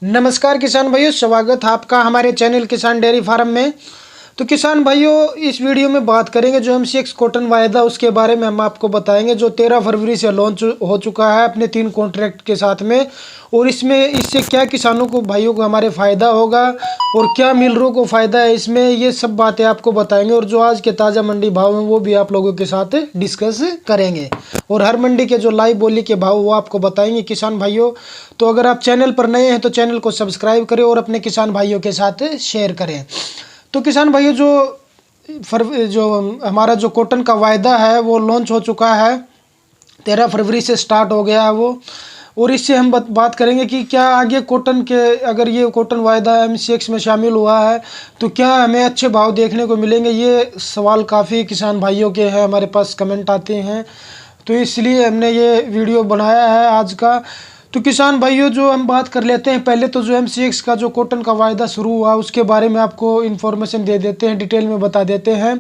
नमस्कार किसान भाइयों, स्वागत है आपका हमारे चैनल किसान डेयरी फार्म में। तो किसान भाइयों, इस वीडियो में बात करेंगे जो MCX कॉटन वायदा उसके बारे में हम आपको बताएंगे, जो 13 फरवरी से लॉन्च हो चुका है अपने 3 कॉन्ट्रैक्ट के साथ में। और इससे क्या किसानों को भाइयों को हमारे फ़ायदा होगा और क्या मिलरों को फ़ायदा है इसमें, ये सब बातें आपको बताएंगे। और जो आज के ताज़ा मंडी भाव हैं वो भी आप लोगों के साथ डिस्कस करेंगे और हर मंडी के जो लाइव बोली के भाव वो आपको बताएंगे किसान भाइयों। तो अगर आप चैनल पर नए हैं तो चैनल को सब्सक्राइब करें और अपने किसान भाइयों के साथ शेयर करें। तो किसान भाइयों, जो हमारा जो कॉटन का वायदा है वो लॉन्च हो चुका है, 13 फरवरी से स्टार्ट हो गया है वो। और इससे हम बात करेंगे कि क्या आगे कॉटन के, अगर ये कॉटन वायदा MCX में शामिल हुआ है तो क्या हमें अच्छे भाव देखने को मिलेंगे। ये सवाल काफ़ी किसान भाइयों के हैं, हमारे पास कमेंट आते हैं, तो इसलिए हमने ये वीडियो बनाया है आज का। तो किसान भाइयों, जो हम बात कर लेते हैं पहले, तो जो MCX का जो कॉटन का वायदा शुरू हुआ उसके बारे में आपको इन्फॉर्मेशन दे देते हैं, डिटेल में बता देते हैं।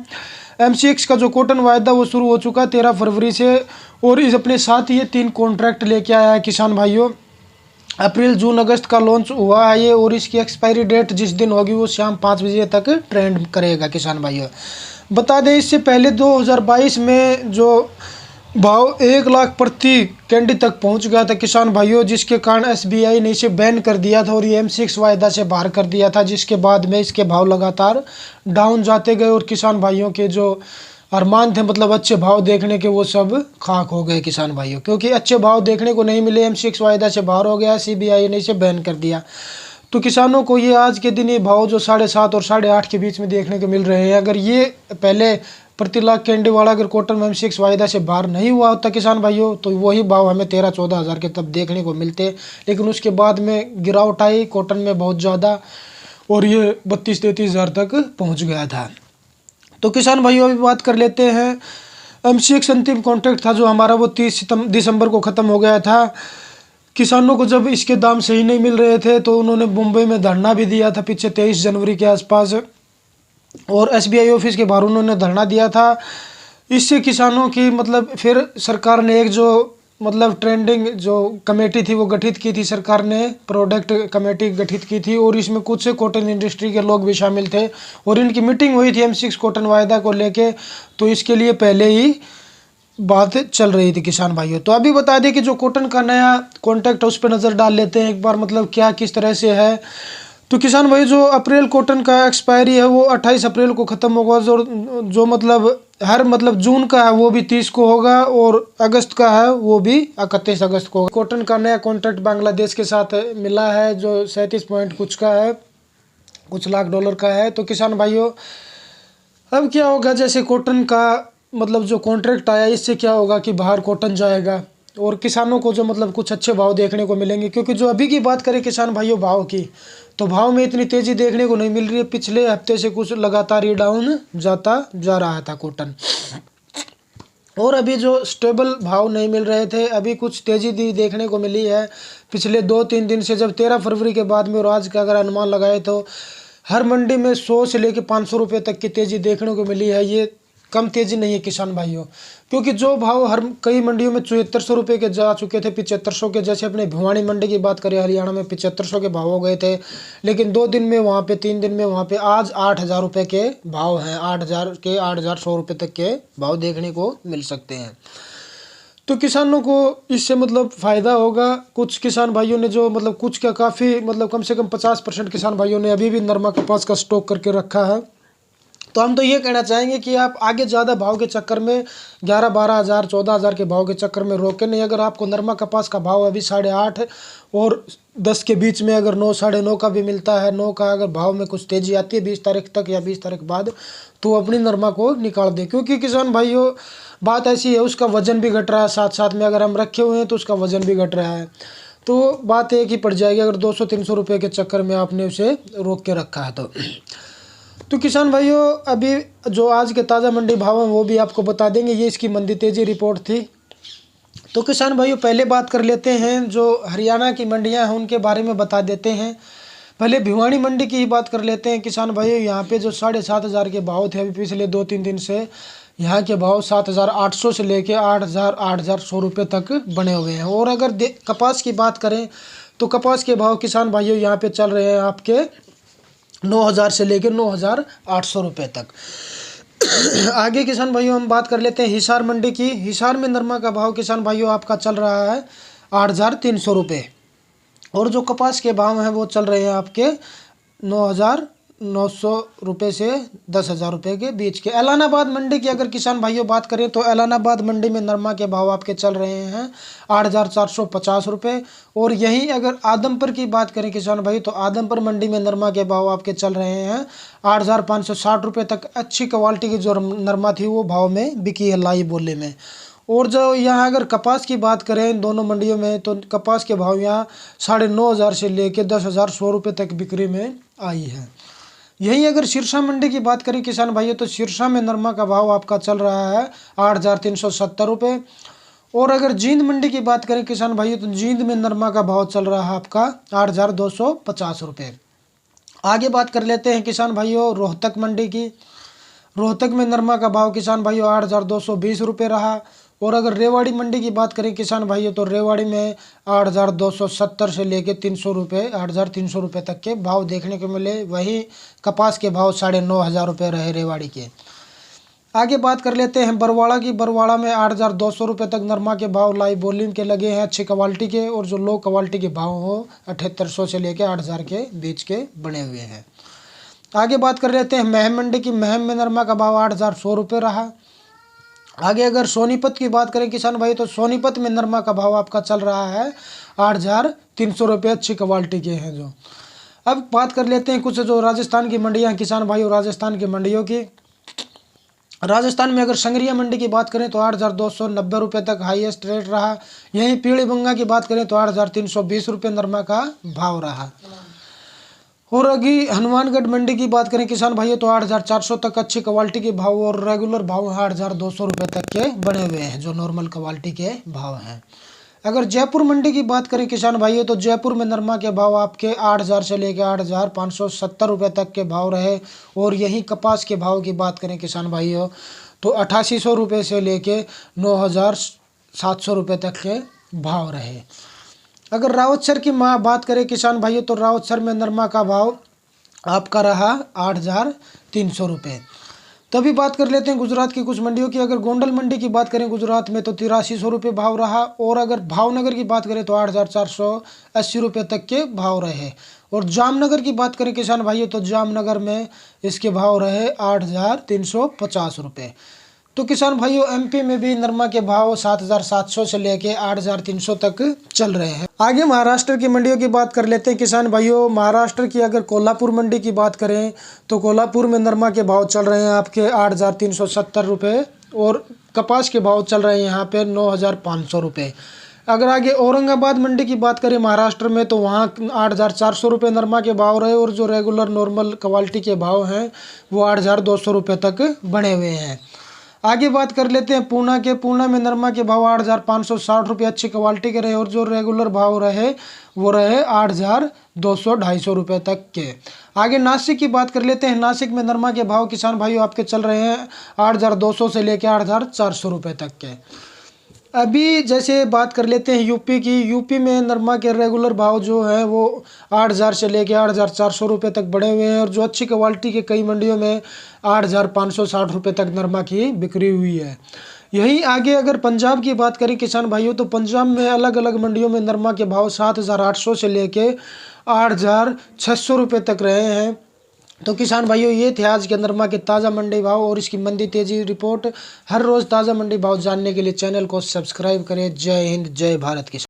MCX का जो कॉटन वायदा वो शुरू हो चुका है 13 फरवरी से, और इस अपने साथ ये 3 कॉन्ट्रैक्ट लेके आया है किसान भाइयों। अप्रैल, जून, अगस्त का लॉन्च हुआ है ये, और इसकी एक्सपायरी डेट जिस दिन होगी वो शाम 5 बजे तक ट्रेंड करेगा किसान भाइयों। बता दें, इससे पहले 2022 में जो भाव 1 लाख प्रति कैंडी तक पहुंच गया था किसान भाइयों, जिसके कारण SBI ने इसे बैन कर दिया था और ये MCX वायदा से बाहर कर दिया था, जिसके बाद में इसके भाव लगातार डाउन जाते गए और किसान भाइयों के जो अरमान थे, मतलब अच्छे भाव देखने के, वो सब खाक हो गए किसान भाइयों, क्योंकि अच्छे भाव देखने को नहीं मिले। MCX वायदा से बाहर हो गया, CBI ने इसे बैन कर दिया। तो किसानों को ये आज के दिन ये भाव जो 7.5 और 8.5 के बीच में देखने को मिल रहे हैं। अगर ये पहले प्रति लाख कैंडी वाला अगर कॉटन में MCX वायदा से बाहर नहीं हुआ होता किसान भाइयों, तो वही भाव हमें 13-14 हज़ार के तब देखने को मिलते। लेकिन उसके बाद में गिरावट आई कॉटन में बहुत ज़्यादा, और ये 32-33 हज़ार तक पहुँच गया था। तो किसान भाइयों, अभी बात कर लेते हैं MCX अंतिम कॉन्ट्रैक्ट था जो हमारा, वो 30 दिसंबर को ख़त्म हो गया था। किसानों को जब इसके दाम सही नहीं मिल रहे थे तो उन्होंने मुंबई में धरना भी दिया था पीछे 23 जनवरी के आसपास, और SBI ऑफिस के बाहर उन्होंने धरना दिया था। इससे किसानों की, मतलब फिर सरकार ने एक जो मतलब ट्रेंडिंग जो कमेटी थी वो गठित की थी, सरकार ने प्रोडक्ट कमेटी गठित की थी, और इसमें कुछ कॉटन इंडस्ट्री के लोग भी शामिल थे और इनकी मीटिंग हुई थी MCX कॉटन वायदा को लेके। तो इसके लिए पहले ही बात चल रही थी किसान भाइयों। तो अभी बता दें कि जो कॉटन का नया कॉन्ट्रैक्ट है उस पर नज़र डाल लेते हैं एक बार, मतलब क्या किस तरह से है। तो किसान भाई, जो अप्रैल कॉटन का एक्सपायरी है वो 28 अप्रैल को ख़त्म होगा, जो मतलब जून का है वो भी 30 को होगा, और अगस्त का है वो भी 31 अगस्त को होगा। कॉटन का नया कॉन्ट्रैक्ट बांग्लादेश के साथ मिला है, जो 37 पॉइंट कुछ का है, कुछ लाख डॉलर का है। तो किसान भाइयों, अब क्या होगा, जैसे कॉटन का मतलब जो कॉन्ट्रैक्ट आया, इससे क्या होगा कि बाहर कॉटन जाएगा और किसानों को जो मतलब कुछ अच्छे भाव देखने को मिलेंगे। क्योंकि जो अभी की बात करें किसान भाइयों भाव की, तो भाव में इतनी तेज़ी देखने को नहीं मिल रही है। पिछले हफ्ते से कुछ लगातार ही डाउन जाता जा रहा था कॉटन, और अभी जो स्टेबल भाव नहीं मिल रहे थे, अभी कुछ तेज़ी देखने को मिली है पिछले 2-3 दिन से। जब 13 फरवरी के बाद में और आज का अगर अनुमान लगाए तो हर मंडी में 100 से लेकर 500 रुपये तक की तेज़ी देखने को मिली है। ये कम तेज़ी नहीं है किसान भाइयों, क्योंकि जो भाव हर कई मंडियों में 7400 रुपये के जा चुके थे, 7500 के, जैसे अपने भिवानी मंडी की बात करें हरियाणा में 7500 के भाव हो गए थे। लेकिन 2 दिन में वहाँ पे, 3 दिन में वहाँ पे आज 8000 रुपये के भाव हैं, 8100 रुपये तक के भाव देखने को मिल सकते हैं। तो किसानों को इससे मतलब फ़ायदा होगा। कुछ किसान भाइयों ने जो मतलब कुछ क्या काफ़ी मतलब कम से कम 50% किसान भाइयों ने अभी भी नरमा कपास का स्टॉक करके रखा है। तो हम तो ये कहना चाहेंगे कि आप आगे ज़्यादा भाव के चक्कर में 11-12 हज़ार 14 हज़ार के भाव के चक्कर में रोके नहीं। अगर आपको नरमा कपास का भाव अभी 8.5 और 10 के बीच में, अगर 9, 9.5 का भी मिलता है, 9 का अगर भाव में कुछ तेज़ी आती है 20 तारीख तक या 20 तारीख बाद, तो अपनी नरमा को निकाल दे। क्योंकि किसान भाइयों, बात ऐसी है, उसका वज़न भी घट रहा है, साथ साथ में अगर हम रखे हुए हैं तो उसका वज़न भी घट रहा है। तो बात एक ही पड़ जाएगी अगर 200-300 रुपये के चक्कर में आपने उसे रोक के रखा है तो किसान भाइयों, अभी जो आज के ताज़ा मंडी भाव हैं वो भी आपको बता देंगे। ये इसकी मंदी तेज़ी रिपोर्ट थी। तो किसान भाइयों, पहले बात कर लेते हैं जो हरियाणा की मंडियां हैं उनके बारे में बता देते हैं। पहले भिवानी मंडी की ही बात कर लेते हैं किसान भाइयों। यहाँ पे जो 7,500 के भाव थे अभी पिछले 2-3 दिन से, यहाँ के भाव 7,800 से लेके 8,000 8,100 रुपये तक बने हुए हैं। और अगर कपास की बात करें तो कपास के भाव किसान भाइयों यहाँ पे चल रहे हैं आपके 9,000 से लेकर 9,800 रुपये तक। आगे किसान भाइयों हम बात कर लेते हैं हिसार मंडी की। हिसार में नरमा का भाव किसान भाइयों आपका चल रहा है 8,300 रुपये, और जो कपास के भाव हैं वो चल रहे हैं आपके 9,900 रुपये से 10,000 रुपये के बीच के। ऐलानाबाद मंडी की अगर किसान भाइयों बात करें तो ऐलानाबाद मंडी में नरमा के भाव आपके चल रहे हैं 8,450 रुपये। और यहीं अगर आदमपुर की बात करें किसान भाई तो आदमपुर मंडी में नरमा के भाव आपके चल रहे हैं 8,560 रुपये तक। अच्छी क्वालिटी की जो नरमा थी वो भाव में बिकी है लाई बोले में। और जो यहाँ अगर कपास की बात करें इन दोनों मंडियों में तो कपास के भाव यहाँ 9,500 से लेकर 10,100 रुपये तक बिक्री में आई है। यहीं अगर सिरसा मंडी की बात करें किसान भाइयों तो सिरसा में नरमा का भाव आपका चल रहा है 8,370 रुपये। और अगर जींद मंडी की बात करें किसान भाइयों तो जींद में नरमा का भाव चल रहा है आपका 8,250 रुपये। आगे बात कर लेते हैं किसान भाइयों रोहतक मंडी की। रोहतक में नरमा का भाव किसान भाइयों 8,220 रुपये रहा। और अगर रेवाड़ी मंडी की बात करें किसान भाइयों तो रेवाड़ी में 8,270 से लेकर 300 रुपये 8,300 रुपये तक के भाव देखने को मिले। वहीं कपास के भाव 9,500 रुपये रहे रेवाड़ी के। आगे बात कर लेते हैं बरवाड़ा की। बरवाड़ा में 8,200 रुपये तक नरमा के भाव लाई बोलिंग के लगे हैं अच्छी क्वालिटी के, और जो लो क्वालिटी के भाव हो 7,800 से लेकर 8,000 के बीच के बने हुए हैं। आगे बात कर लेते हैं महम मंडी की। महम में नरमा का भाव 8,100 रुपये रहा। आगे अगर सोनीपत की बात करें किसान भाई तो सोनीपत में नरमा का भाव आपका चल रहा है 8,300 रुपये अच्छी क्वालिटी के हैं जो। अब बात कर लेते हैं कुछ जो राजस्थान की मंडियां किसान भाई और राजस्थान की मंडियों की। राजस्थान में अगर संगरिया मंडी की बात करें तो 8,290 रुपये तक हाईएस्ट रेट रहा। यहीं पीलीभंगा की बात करें तो 8,320 रुपये नरमा का भाव रहा। और अभी हनुमानगढ़ मंडी की बात करें किसान भाइयों तो 8,400 तक अच्छी क्वालिटी के भाव, और रेगुलर भाव 8,200 रुपये तक के बने हुए हैं जो नॉर्मल क्वालिटी के भाव हैं। अगर जयपुर मंडी की बात करें किसान भाइयों तो जयपुर में नरमा के भाव आपके 8,000 से लेकर 8,570 रुपये तक के भाव रहे। और यहीं कपास के भाव की बात करें किसान भाइयों तो 8,800 रुपये से लेकर 9,700 रुपये तक के भाव रहे। अगर रावतसर की बात करें किसान भाइयों तो रावतसर में नरमा का भाव आपका रहा 8,300 रुपये। तभी बात कर लेते हैं गुजरात की कुछ मंडियों की। अगर गोंडल मंडी की बात करें गुजरात में तो 8,300 रुपये भाव रहा। और अगर भावनगर की बात करें तो 8,480 रुपये तक के भाव रहे। और जामनगर की बात करें किसान भाइयों तो जामनगर में इसके भाव रहे 8,350 रुपये। तो किसान भाइयों एमपी में भी नरमा के भाव 7,700 से लेके 8,300 तक चल रहे हैं। आगे महाराष्ट्र की मंडियों की बात कर लेते हैं किसान भाइयों। महाराष्ट्र की अगर कोल्हापुर मंडी की बात करें तो कोल्हापुर में नरमा के भाव चल रहे हैं आपके 8,370 रुपये, और कपास के भाव चल रहे हैं यहाँ पे 9,500 रुपये। अगर आगे औरंगाबाद मंडी की बात करें महाराष्ट्र में तो वहाँ 8,400 रुपये नरमा के भाव रहे, और जो रेगुलर नॉर्मल क्वालिटी के भाव हैं वो 8,200 रुपये तक बने हुए हैं। आगे बात कर लेते हैं पूना के। पूना में नरमा के भाव 8,560 रुपये अच्छी क्वालिटी के रहे, और जो रेगुलर भाव रहे वो रहे 8,200-250 रुपये तक के। आगे नासिक की बात कर लेते हैं। नासिक में नरमा के भाव किसान भाइयों आपके चल रहे हैं 8,200 से लेकर 8,400 रुपये तक के। अभी जैसे बात कर लेते हैं यूपी की। यूपी में नरमा के रेगुलर भाव जो है वो 8,000 से लेकर 8,400 रुपये तक बढ़े हुए हैं, और जो अच्छी क्वालिटी के कई मंडियों में 8,560 रुपये तक नरमा की बिक्री हुई है। यहीं आगे अगर पंजाब की बात करें किसान भाइयों तो पंजाब में अलग अलग मंडियों में नरमा के भाव 7,800 से लेके 8,600 रुपये तक रहे हैं। तो किसान भाइयों ये थे आज के नरमा के ताज़ा मंडी भाव और इसकी मंदी तेजी रिपोर्ट। हर रोज़ ताज़ा मंडी भाव जानने के लिए चैनल को सब्सक्राइब करें। जय हिंद, जय भारत। किसान।